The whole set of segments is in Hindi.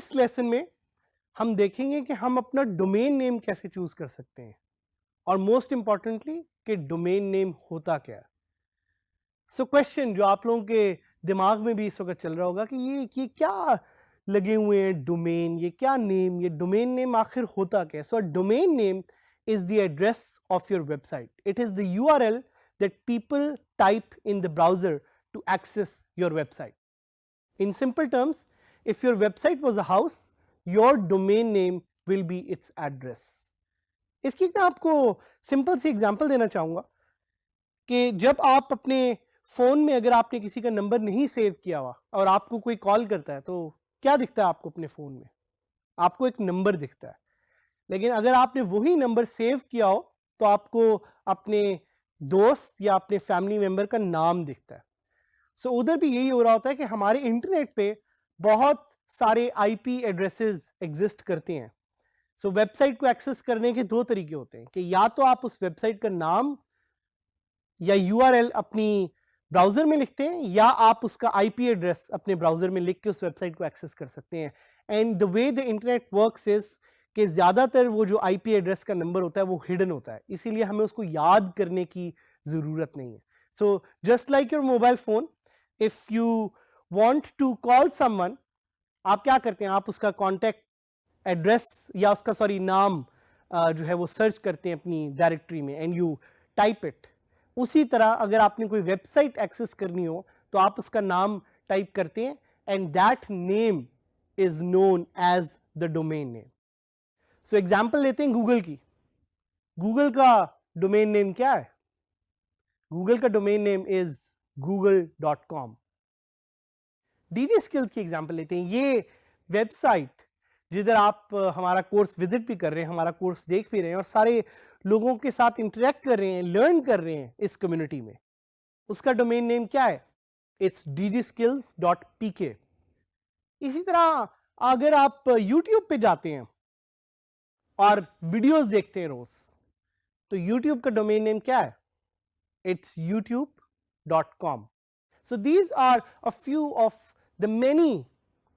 इस लेसन में हम देखेंगे कि हम अपना डोमेन नेम कैसे चूज कर सकते हैं और मोस्ट इंपॉर्टेंटली कि डोमेन नेम होता क्या है। सो क्वेश्चन जो आप लोगों के दिमाग में भी इस वक्त चल रहा होगा कि ये क्या लगे हुए हैं डोमेन, ये क्या नेम, ये डोमेन नेम आखिर होता क्या है। सो domain name is the address of your website. It is the URL that people type in the browser to access your website. In simple terms, if your website was a house, your domain name will be its address. इसकी मैं आपको सिंपल सी एग्जांपल देना चाहूँगा कि जब आप अपने फ़ोन में अगर आपने किसी का नंबर नहीं सेव किया हुआ और आपको कोई कॉल करता है तो क्या दिखता है आपको अपने फ़ोन में? आपको एक नंबर दिखता है। लेकिन अगर आपने वही नंबर सेव किया हो तो आपको अपने दोस्त या अपने फैमिली मेंबर का नाम दिखता है। सो उधर भी यही हो रहा होता है कि हमारे इंटरनेट पे बहुत सारे आईपी एड्रेसेस एग्जिस्ट करते हैं। सो वेबसाइट को एक्सेस करने के दो तरीके होते हैं कि या तो आप उस वेबसाइट का नाम या यूआरएल अपनी ब्राउजर में लिखते हैं या आप उसका आईपी एड्रेस अपने ब्राउजर में लिख के उस वेबसाइट को एक्सेस कर सकते हैं। And the way the internet works is कि ज़्यादातर वो जो आईपी एड्रेस का नंबर होता है वो हिडन होता है, इसीलिए हमें उसको याद करने की ज़रूरत नहीं है। So just like your mobile phone, if you want to call someone, आप क्या करते हैं, आप उसका कॉन्टैक्ट एड्रेस या उसका नाम जो है वो सर्च करते हैं अपनी डायरेक्टरी में एंड यू टाइप इट। उसी तरह अगर आपने कोई वेबसाइट एक्सेस करनी हो तो आप उसका नाम टाइप करते हैं and that name is known as the domain name. So example लेते हैं गूगल की। गूगल का डोमेन नेम क्या है? गूगल का domain name is google.com। DG skills की एग्जाम्पल लेते हैं। ये वेबसाइट जिधर आप हमारा कोर्स विजिट भी कर रहे हैं, हमारा कोर्स देख भी रहे हैं और सारे लोगों के साथ इंटरेक्ट कर रहे हैं, लर्न कर रहे हैं इस कम्युनिटी में, उसका डोमेन नेम क्या है? It's dgskills.pk। इसी तरह अगर आप YouTube पे जाते हैं और वीडियोस देखते हैं रोज, तो YouTube का डोमेन नेम क्या है? It's youtube.com। So these are a few of the many,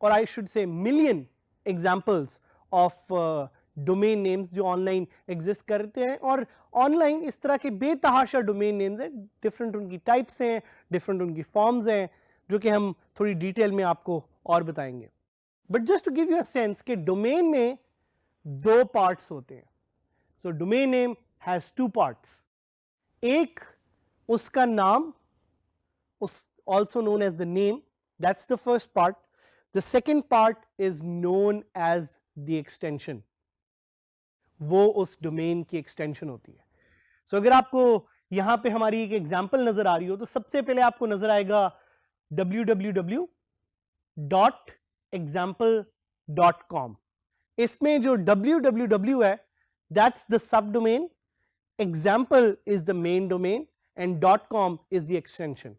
or I should say million examples of domain names जो ऑनलाइन एग्जिस्ट करते हैं। और ऑनलाइन इस तरह के बेतहाशा डोमेन नेम्स हैं, डिफरेंट उनकी टाइप्स हैं, डिफरेंट उनकी फॉर्म्स हैं, जो कि हम थोड़ी डिटेल में आपको और बताएंगे। But just to give you a sense कि डोमेन में दो पार्ट्स होते हैं। So domain name has two parts. एक उसका नाम, also known as the name, that's the first part. The second part is known as the extension। वो उस डोमेन की एक्सटेंशन होती है। सो अगर आपको यहां पे हमारी एक एग्जांपल नजर आ रही हो तो सबसे पहले आपको नजर आएगा www.example.com। इसमें जो www है that's the subdomain, example is the main domain and .com is the extension।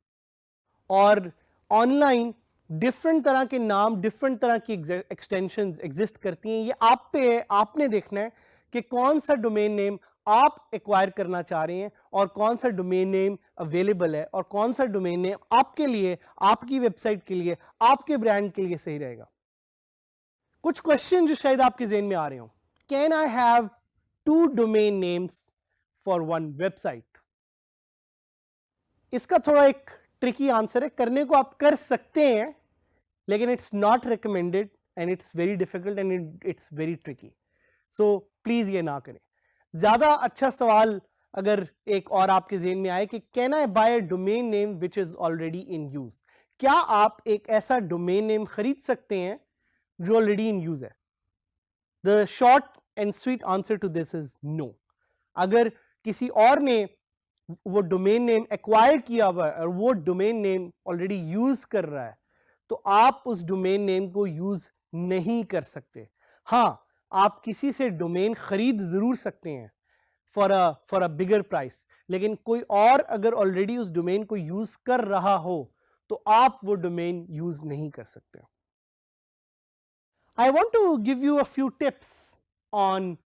और ऑनलाइन डिफरेंट तरह के नाम, डिफरेंट तरह की एक्सटेंशंस एग्जिस्ट करती हैं। ये आप पे है, आपने देखना है कि कौन सा डोमेन नेम आप एक्वायर करना चाह रहे हैं और कौन सा डोमेन नेम अवेलेबल है और कौन सा डोमेन नेम आपके लिए, आपकी वेबसाइट के लिए, आपके ब्रांड के लिए सही रहेगा। कुछ क्वेश्चन जो शायद आपके ज़हन में आ रहे हो, can I have 2 domain names for 1 website? इसका थोड़ा एक ट्रिकी आंसर है। करने को आप कर सकते हैं लेकिन it's not recommended and it's very difficult and it's very tricky. So please ये ना करें। ज्यादा अच्छा सवाल अगर एक और आपके ज़हन में आए कि can I buy a domain name which is already in use? क्या आप एक ऐसा डोमेन नेम खरीद सकते हैं जो ऑलरेडी इन यूज है? The short and sweet answer to this is no. अगर किसी और ने वो डोमेन नेम एक्वायर किया हुआ है और वो डोमेन नेम ऑलरेडी यूज कर रहा है तो आप उस डोमेन नेम को यूज नहीं कर सकते। हाँ, आप किसी से डोमेन खरीद जरूर सकते हैं फॉर अ बिगर प्राइस, लेकिन कोई और अगर ऑलरेडी उस डोमेन को यूज कर रहा हो तो आप वो डोमेन यूज नहीं कर सकते। I want to give you a few tips on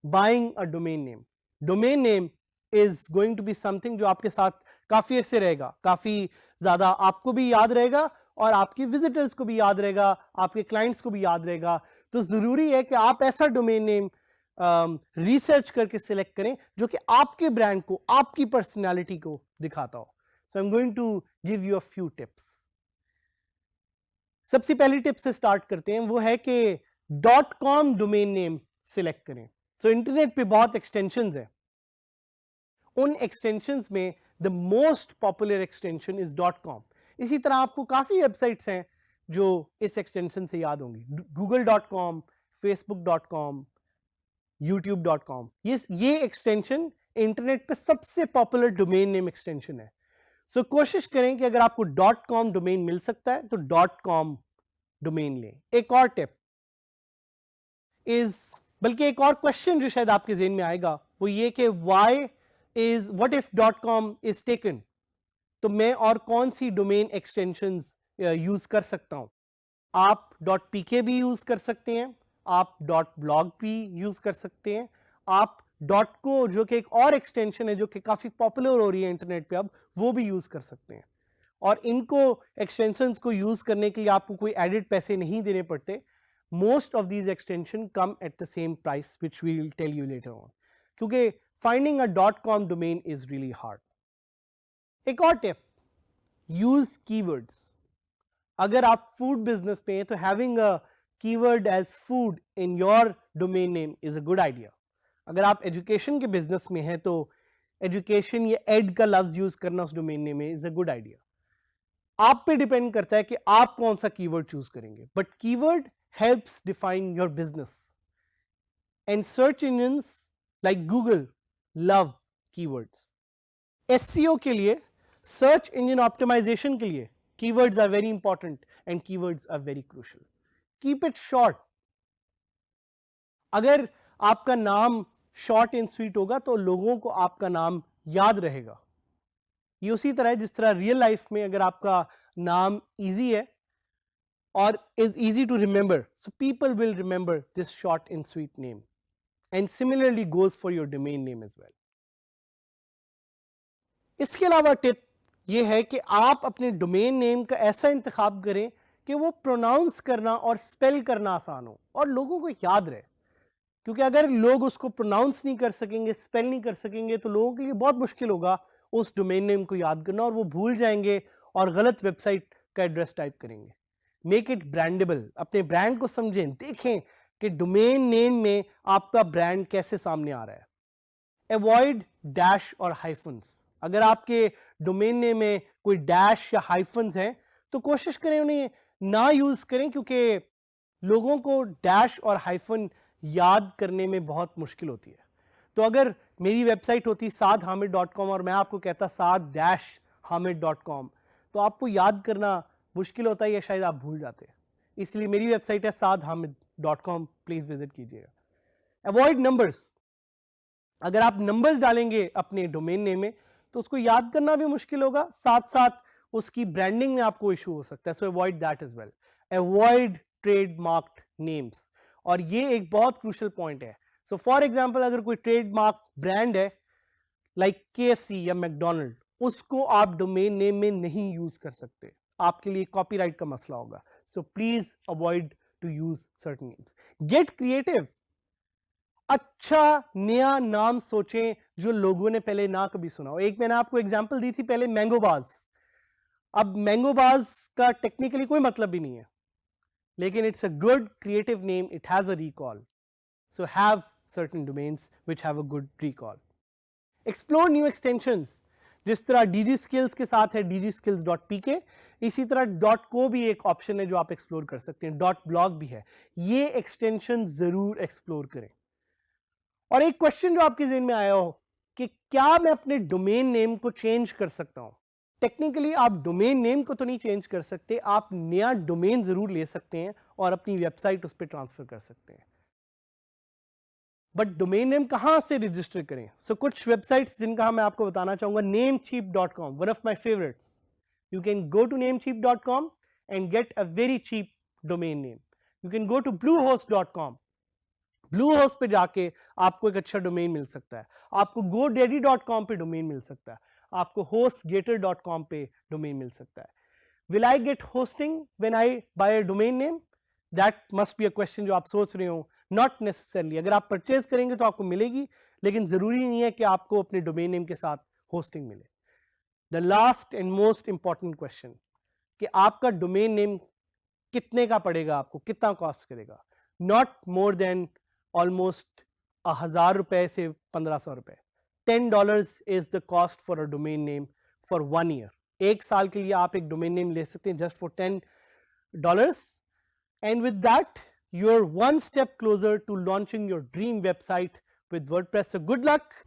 buying a domain name. Domain name is going to be something जो आपके साथ काफी ऐसे रहेगा, काफी ज्यादा आपको भी याद रहेगा और आपके विजिटर्स को भी याद रहेगा, आपके क्लाइंट्स को भी याद रहेगा। तो जरूरी है कि आप ऐसा डोमेन नेम रिसर्च करके सिलेक्ट करें जो कि आपके ब्रांड को, आपकी पर्सनालिटी को दिखाता हो। So I am going to give you a few tips. सबसे पहली टिप से स्टार्ट करते हैं, वो है कि .com डोमेन नेम सिलेक्ट करें। सो इंटरनेट पे बहुत एक्सटेंशंस है, उन एक्सटेंशंस में the most popular extension is .com। इसी तरह आपको काफी वेबसाइट्स हैं जो इस एक्सटेंशन से याद होंगी, google.com, facebook.com, youtube.com। ये एक्सटेंशन इंटरनेट पे सबसे पॉपुलर डोमेन नेम एक्सटेंशन है। सो कोशिश करें कि अगर आपको .com डोमेन मिल सकता है तो .com डोमेन लें। एक और टिप इज, बल्कि एक और क्वेश्चन जो शायद आपके ज़हन में आएगा वो ये कि what if .com is taken, तो मैं और कौन सी डोमेन एक्सटेंशंस यूज कर सकता हूं? आप .pk भी यूज कर सकते हैं, आप .blog भी यूज कर सकते हैं, आप .co जो कि एक और एक्सटेंशन है जो कि काफी पॉपुलर हो रही है इंटरनेट पे अब, वो भी यूज कर सकते हैं। और इनको एक्सटेंशंस को यूज करने के लिए आपको कोई एडिड पैसे नहीं देने पड़ते। Most of these extension come at the same price which we will tell you later on, क्योंकि finding a .com domain is really hard. एक और टिप, यूज कीवर्ड्स। अगर आप फूड बिजनेस पे हैं तो having a keyword as food in your domain name is a good idea. अगर आप एजुकेशन के बिजनेस में हैं तो एजुकेशन या एड का लफ्ज यूज करना उस डोमेन नेम में इज अ गुड आइडिया। आप पे डिपेंड करता है कि आप कौन सा कीवर्ड चूज करेंगे, but keyword helps define your business and search engines like Google love keywords. SEO के लिए, सर्च इंजन ऑप्टिमाइजेशन के लिए keywords are very important and keywords are very crucial. Keep it short. अगर आपका नाम शॉर्ट एंड स्वीट होगा तो लोगों को आपका नाम याद रहेगा। ये उसी तरह है जिस तरह रियल लाइफ में अगर आपका नाम इजी है और is easy to remember, so people will remember this short and sweet name, and similarly goes for your domain name as well. इसके अलावा टिप ये है कि आप अपने डोमेन नेम का ऐसा इंतखाब करें कि वो प्रोनाउंस करना और स्पेल करना आसान हो और लोगों को याद रहे। क्योंकि अगर लोग उसको प्रोनाउंस नहीं कर सकेंगे, स्पेल नहीं कर सकेंगे, तो लोगों के लिए बहुत मुश्किल होगा उस डोमेन नेम को याद करना और वो भूल जाएंगे और गलत वेबसाइट का एड्रेस टाइप करेंगे। Make it brandable. अपने ब्रांड को समझें, देखें कि डोमेन नेम में आपका ब्रांड कैसे सामने आ रहा है। अवॉइड डैश और हाइफन्स। अगर आपके डोमेन नेम में कोई डैश या हाइफन्स हैं तो कोशिश करें उन्हें ना यूज करें, क्योंकि लोगों को डैश और हाइफन याद करने में बहुत मुश्किल होती है। तो अगर मेरी वेबसाइट होती saadhamid.com और मैं आपको कहता saad-hamid.com, तो आपको याद करना मुश्किल होता है या शायद आप भूल जाते हैं। इसलिए मेरी वेबसाइट है saadhamid.com, प्लीज विजिट कीजिएगा। Avoid numbers. अगर आप नंबर्स डालेंगे अपने डोमेन नेम में तो उसको याद करना भी मुश्किल होगा, साथ साथ उसकी ब्रांडिंग में आपको इशू हो सकता है। So avoid that as well. Avoid trademarked names, और ये एक बहुत क्रूशियल पॉइंट है। सो फॉर एग्जांपल, अगर कोई ट्रेडमार्क ब्रांड है लाइक KFC या मैकडोनल्ड, उसको आप डोमेन नेम में नहीं यूज कर सकते, आपके लिए कॉपीराइट का मसला होगा। So please avoid to use certain names. Get creative. अच्छा नया नाम सोचें जो लोगों ने पहले ना कभी सुना हो। एक मैंने आपको एग्जांपल दी थी पहले, मैंगोबाज। अब मैंगोबाज का टेक्निकली कोई मतलब भी नहीं है, लेकिन it's a good creative name, it has a recall. So have certain domains which have a good recall. Explore new extensions. जिस तरह DG Skills के साथ है dgskills.pk, इसी तरह .co भी एक ऑप्शन है जो आप एक्सप्लोर कर सकते हैं, .blog भी है। ये एक्सटेंशन जरूर एक्सप्लोर करें। और एक क्वेश्चन जो आपके ज़हन में आया हो कि क्या मैं अपने डोमेन नेम को चेंज कर सकता हूं? टेक्निकली आप डोमेन नेम को तो नहीं चेंज कर सकते, आप नया डोमेन जरूर ले सकते हैं और अपनी वेबसाइट उस पर ट्रांसफर कर सकते हैं। बट डोमेन नेम कहां से रजिस्टर करें? सो कुछ वेबसाइट्स जिनका मैं आपको बताना चाहूंगा, namecheap.com, one of my favourites. You can go to namecheap.com and get a very cheap domain name. You can go to bluehost.com, Bluehost पे जाके आपको एक अच्छा डोमेन मिल सकता है। आपको godaddy.com पे डोमेन मिल सकता है, आपको hostgator.com पे डोमेन मिल सकता है। will I get hosting when I buy a domain name? That must be a question जो आप सोच रहे हो. Not necessarily. अगर आप परचेज करेंगे तो आपको मिलेगी, लेकिन जरूरी नहीं है कि आपको अपने डोमेन नेम के साथ होस्टिंग मिले. The last and most important question कि आपका डोमेन नेम कितने का पड़ेगा, आपको कितना कॉस्ट करेगा. नॉट मोर देन ऑलमोस्ट 1000 रुपए से 1500 रुपए. $10 is the cost for a domain name for 1 year. एक साल के लिए आप एक डोमेन नेम ले सकते हैं just for $10. And with that, you're one step closer to launching your dream website with WordPress. So good luck.